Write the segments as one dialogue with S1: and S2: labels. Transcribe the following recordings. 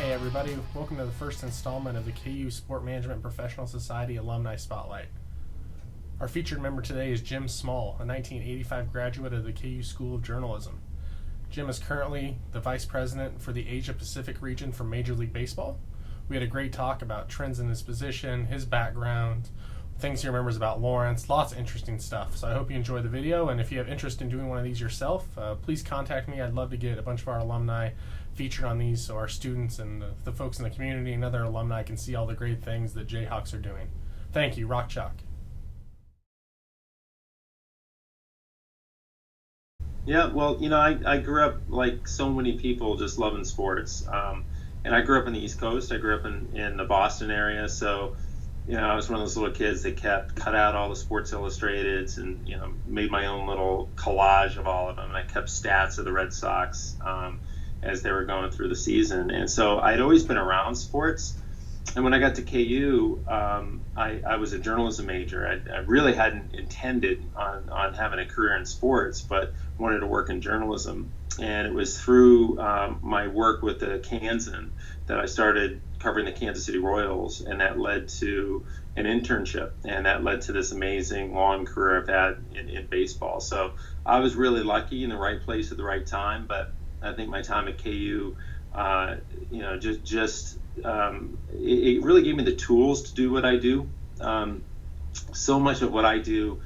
S1: Hey everybody, welcome to the first installment of the KU Sport Management Professional Society Alumni Spotlight. Our featured member today is Jim Small, a 1985 graduate of the KU School of Journalism. Jim is currently the Vice President for the Asia Pacific region for Major League Baseball. We had a great talk about trends in his position, his background, things he remembers about Lawrence, lots of interesting stuff. So I hope you enjoy the video, and if you have interest in doing one of these yourself, please contact me. I'd love to get a bunch of our alumni featured on these so our students and the folks in the community and other alumni can see all the great things that Jayhawks are doing. Thank you. Rock Chalk.
S2: Yeah, well, I grew up like so many people just loving sports. And I grew up in the East Coast. I grew up in the Boston area. So, I was one of those little kids that cut out all the Sports Illustrateds and, made my own little collage of all of them. And I kept stats of the Red Sox as they were going through the season. And so I'd always been around sports. And when I got to KU, I was a journalism major. I really hadn't intended on having a career in sports, but wanted to work in journalism. And it was through my work with the Kansan that I started covering the Kansas City Royals, and that led to an internship, and that led to this amazing long career I've had in baseball. So I was really lucky in the right place at the right time, but I think my time at KU, it really gave me the tools to do what I do. So much of what I do,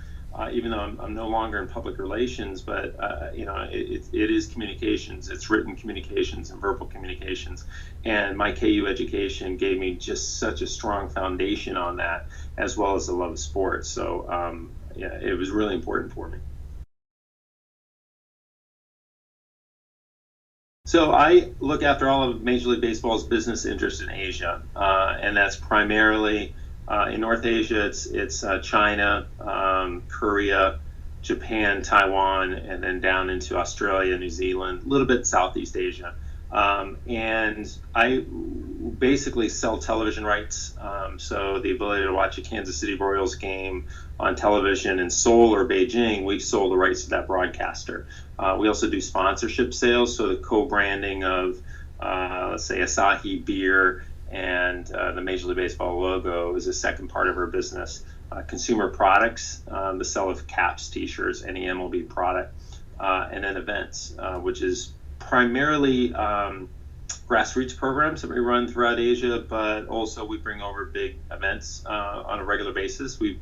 S2: even though I'm no longer in public relations, but it is communications. It's written communications and verbal communications, and my KU education gave me just such a strong foundation on that, as well as the love of sports. So it was really important for me. So I look after all of Major League Baseball's business interests in Asia, and that's primarily in North Asia. It's China, Korea, Japan, Taiwan, and then down into Australia, New Zealand, a little bit Southeast Asia. And I basically sell television rights, so the ability to watch a Kansas City Royals game on television in Seoul or Beijing, we sold the rights to that broadcaster. We also do sponsorship sales, so the co-branding of, let's say, Asahi beer and the Major League Baseball logo is a second part of our business. Consumer products, the sale of caps, t-shirts, any MLB product, and then events, which is primarily grassroots programs that we run throughout Asia, but also we bring over big events on a regular basis. We've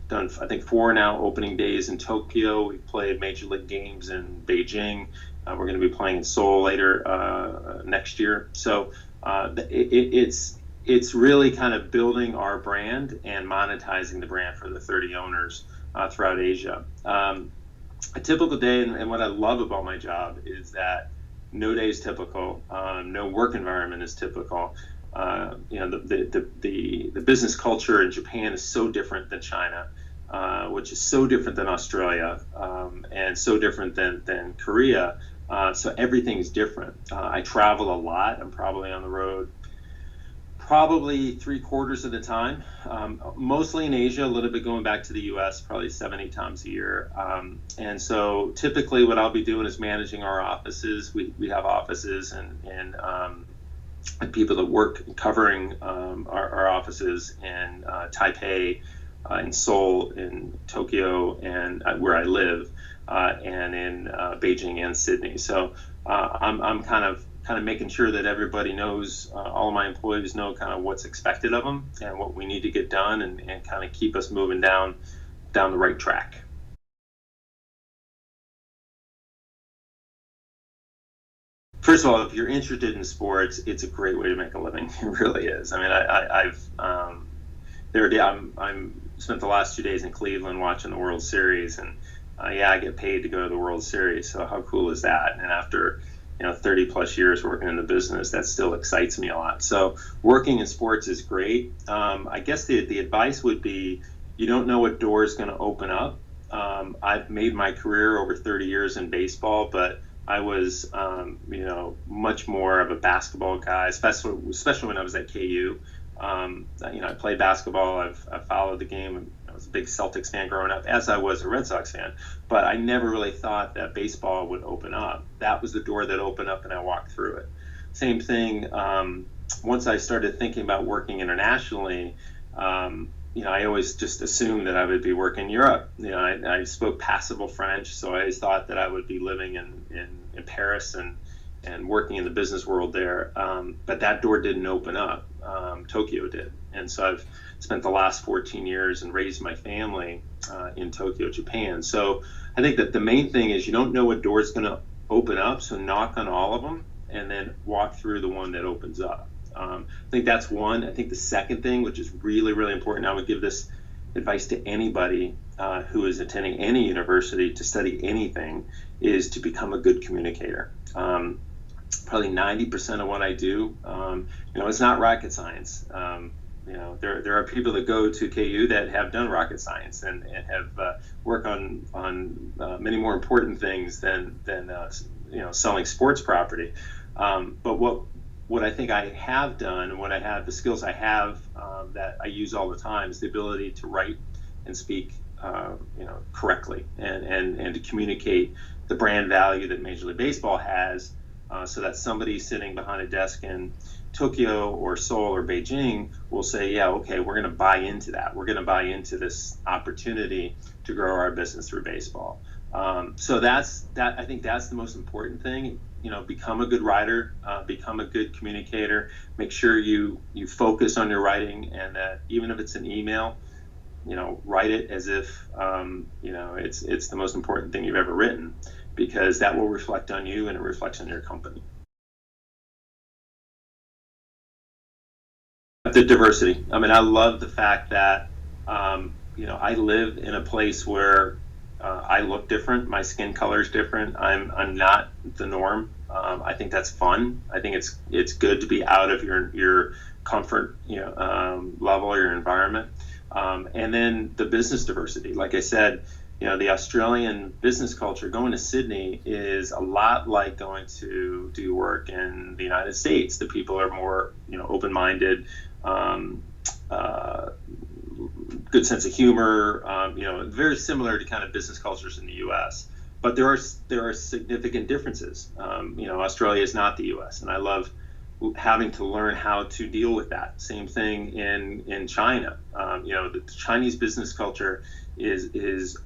S2: done, I think, 4 now opening days in Tokyo. We've played Major League games in Beijing. We're going to be playing in Seoul later next year. So it's really kind of building our brand and monetizing the brand for the 30 owners throughout Asia. A typical day, and what I love about my job is that no day is typical. No work environment is typical. The business culture in Japan is so different than China, which is so different than Australia, and so different than Korea. So everything's different. I travel a lot. I'm probably on the road probably 3/4 of the time, mostly in Asia, a little bit going back to the US, probably 7-8 times a year. And so typically what I'll be doing is managing our offices. We have offices and people that work covering our offices in Taipei, in Seoul, in Tokyo, and where I live, and in Beijing and Sydney. So I'm kind of making sure that everybody knows, all of my employees know kind of what's expected of them and what we need to get done, and kind of keep us moving down the right track. First of all, if you're interested in sports, it's a great way to make a living. It really is. I mean, I'm spent the last 2 days in Cleveland watching the World Series, and I get paid to go to the World Series. So how cool is that? And after 30 plus years working in the business, that still excites me a lot. So working in sports is great. I guess the advice would be, you don't know what door is going to open up. I've made my career over 30 years in baseball, but I was, much more of a basketball guy, especially when I was at KU. I played basketball. I've followed the game. I was a big Celtics fan growing up, as I was a Red Sox fan. But I never really thought that baseball would open up. That was the door that opened up, and I walked through it. Same thing once I started thinking about working internationally, I always just assumed that I would be working in Europe. I spoke passable French, so I always thought that I would be living in Paris and working in the business world there. But that door didn't open up. Tokyo did. And so I've spent the last 14 years and raised my family in Tokyo, Japan. So I think that the main thing is you don't know what door is going to open up, so knock on all of them and then walk through the one that opens up. I think that's one. I think the second thing, which is really, really important, I would give this advice to anybody who is attending any university to study anything, is to become a good communicator. Probably 90% of what I do, it's not rocket science. There are people that go to KU that have done rocket science and have worked on many more important things than selling sports property. But what I think I have done, and what I have, the skills I have that I use all the time, is the ability to write and speak correctly and to communicate the brand value that Major League Baseball has, so that somebody sitting behind a desk in Tokyo or Seoul or Beijing will say, yeah, okay, we're going to buy into that. We're going to buy into this opportunity to grow our business through baseball. So that's that. I think that's the most important thing. Become a good writer, become a good communicator. Make sure you focus on your writing, and that even if it's an email, write it as if it's the most important thing you've ever written, because that will reflect on you and it reflects on your company. The diversity. I mean, I love the fact that I live in a place where I look different. My skin color is different. I'm not the norm. I think that's fun. I think it's good to be out of your comfort level or your environment. And then the business diversity. Like I said, the Australian business culture, going to Sydney is a lot like going to do work in the United States. The people are more open-minded. Good sense of humor, very similar to kind of business cultures in the U.S. But there are significant differences. Australia is not the U.S., and I love having to learn how to deal with that. Same thing in China. The Chinese business culture is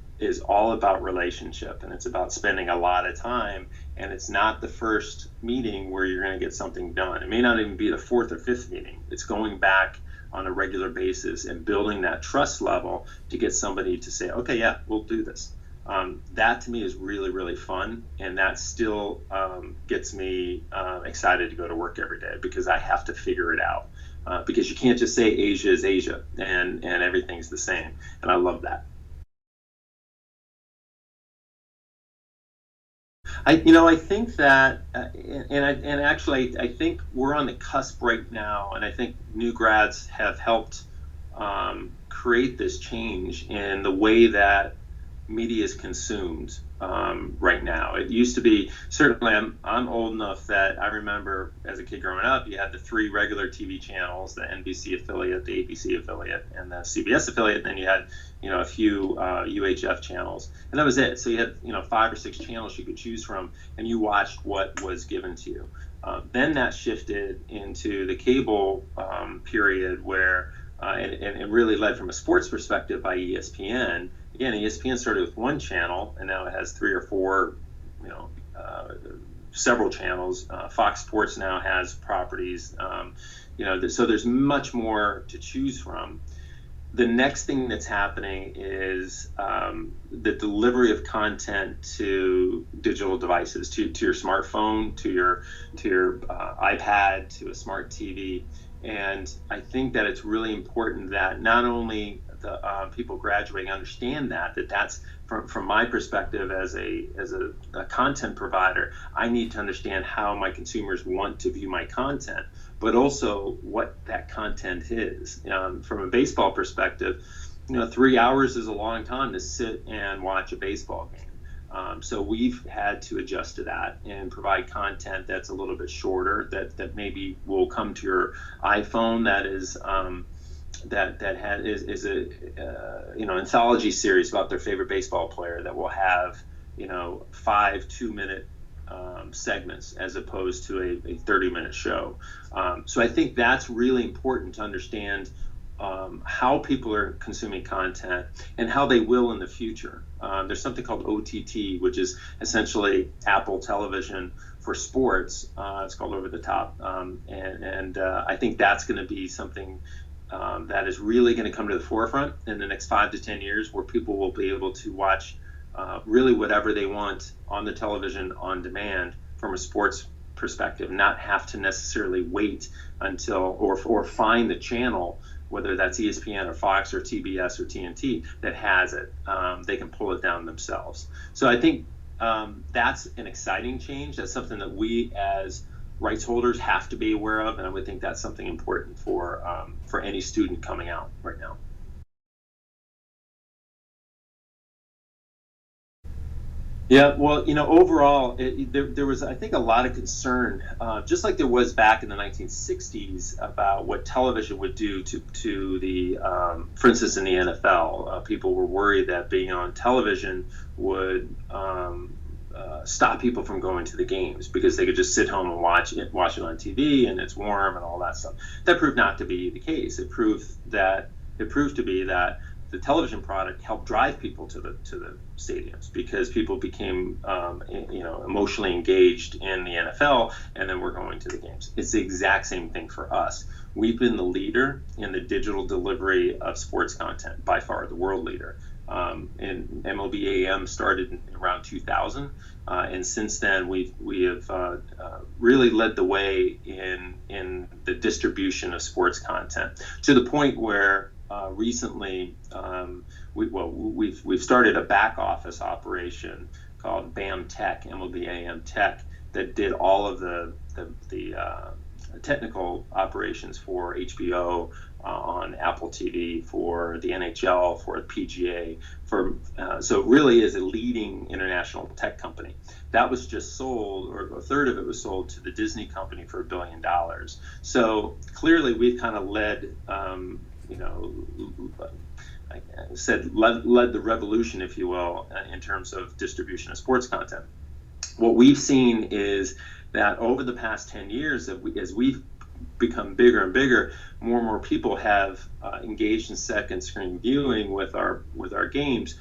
S2: all about relationship, and it's about spending a lot of time. And it's not the first meeting where you're going to get something done. It may not even be the fourth or fifth meeting. It's going back on a regular basis and building that trust level to get somebody to say, okay, yeah, we'll do this. That to me is really, really fun. And that still gets me excited to go to work every day, because I have to figure it out. Because you can't just say Asia is Asia and everything's the same. And I love that. I think that, and actually, I think we're on the cusp right now, and I think new grads have helped create this change in the way that media is consumed right now. It used to be, certainly, I'm old enough that I remember as a kid growing up, you had the three regular TV channels: the NBC affiliate, the ABC affiliate, and the CBS affiliate. And then you had a few UHF channels, and that was it. So you had 5 or 6 channels you could choose from, and you watched what was given to you. Then that shifted into the cable period, where and it really led from a sports perspective by ESPN. Again, ESPN started with one channel, and now it has 3 or 4, several channels. Fox Sports now has properties. So there's much more to choose from. The next thing that's happening is the delivery of content to digital devices, to your smartphone, to your iPad, to a smart TV. And I think that it's really important that not only the people graduating understand that's from my perspective as a content provider. I need to understand how my consumers want to view my content, but also what that content is. From a baseball perspective, 3 hours is a long time to sit and watch a baseball game. So we've had to adjust to that and provide content that's a little bit shorter, that maybe will come to your iPhone, that is is a anthology series about their favorite baseball player, that will have 5 2-minute segments as opposed to a 30-minute show. So I think that's really important to understand how people are consuming content and how they will in the future. There's something called OTT, which is essentially Apple Television for sports. It's called over the top, and I think that's going to be something that is really going to come to the forefront in the next 5 to 10 years, where people will be able to watch really whatever they want on the television on demand from a sports perspective, not have to necessarily wait until or find the channel, whether that's ESPN or Fox or TBS or TNT, that has it. They can pull it down themselves. So I think that's an exciting change. That's something that we as rights holders have to be aware of, and I would think that's something important for any student coming out right now. Yeah, well, overall, there was, I think, a lot of concern, just like there was back in the 1960s, about what television would do to the, for instance, in the NFL. People were worried that being on television would stop people from going to the games because they could just sit home and watch it on TV and it's warm and all that stuff. That proved not to be the case. It proved to be that the television product helped drive people to the stadiums because people became emotionally engaged in the NFL, and then we're going to the games. It's the exact same thing for us. We've been the leader in the digital delivery of sports content, by far the world leader. And MLBAM started in around 2000, and since then we have really led the way in the distribution of sports content, to the point where recently we've started a back office operation called BAM Tech, MLBAM Tech, that did all of the technical operations for HBO, on Apple TV, for the NHL, for the PGA, so it really is a leading international tech company. That was just sold, or a third of it was sold to the Disney company for $1 billion. So clearly we've kind of led led the revolution, if you will, in terms of distribution of sports content. What we've seen is that over the past 10 years, as we've become bigger and bigger, more and more people have engaged in second screen viewing with our games.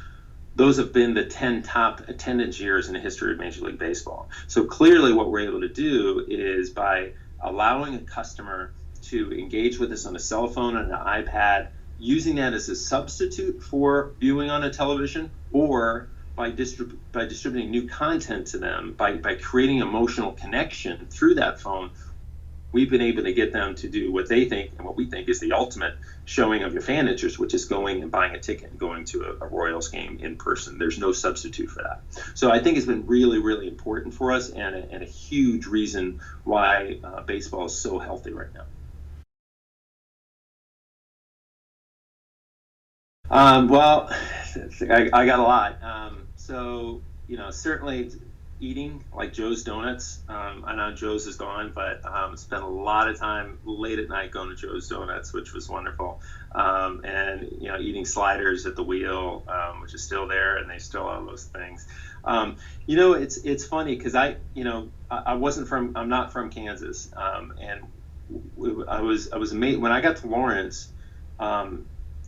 S2: Those have been the 10 top attendance years in the history of Major League Baseball. So clearly what we're able to do is, by allowing a customer to engage with us on a cell phone and an iPad, using that as a substitute for viewing on a television, or by distributing new content to them, by creating emotional connection through that phone, we've been able to get them to do what they think and what we think is the ultimate showing of your fan interest, which is going and buying a ticket and going to a Royals game in person. There's no substitute for that. So I think it's been really, really important for us, and a huge reason why baseball is so healthy right now. Well, I got a lot. So, certainly eating, like Joe's Donuts. I know Joe's is gone, but spent a lot of time late at night going to Joe's Donuts, which was wonderful. And eating sliders at the wheel, which is still there, and they still have those things. It's funny because I'm not from Kansas, and I was amazed when I got to Lawrence.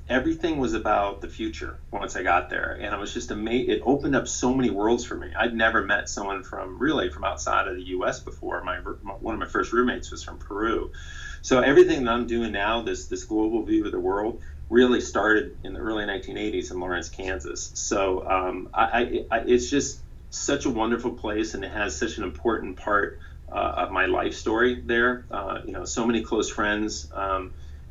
S2: Everything was about the future once I got there, and I was just amazed. It opened up so many worlds for me. I'd never met someone from outside of the U.S. before. One of my first roommates was from Peru. So everything that I'm doing now, this global view of the world, really started in the early 1980s in Lawrence, Kansas. So it's just such a wonderful place, and it has such an important part of my life story there. So many close friends.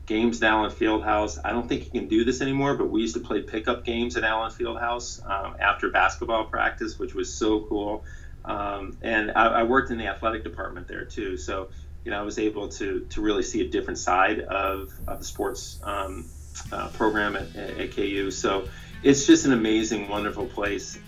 S2: Games at Allen Fieldhouse. I don't think you can do this anymore, but we used to play pickup games at Allen Fieldhouse after basketball practice, which was so cool. And I worked in the athletic department there too, so I was able to really see a different side of the sports program at KU. So it's just an amazing, wonderful place.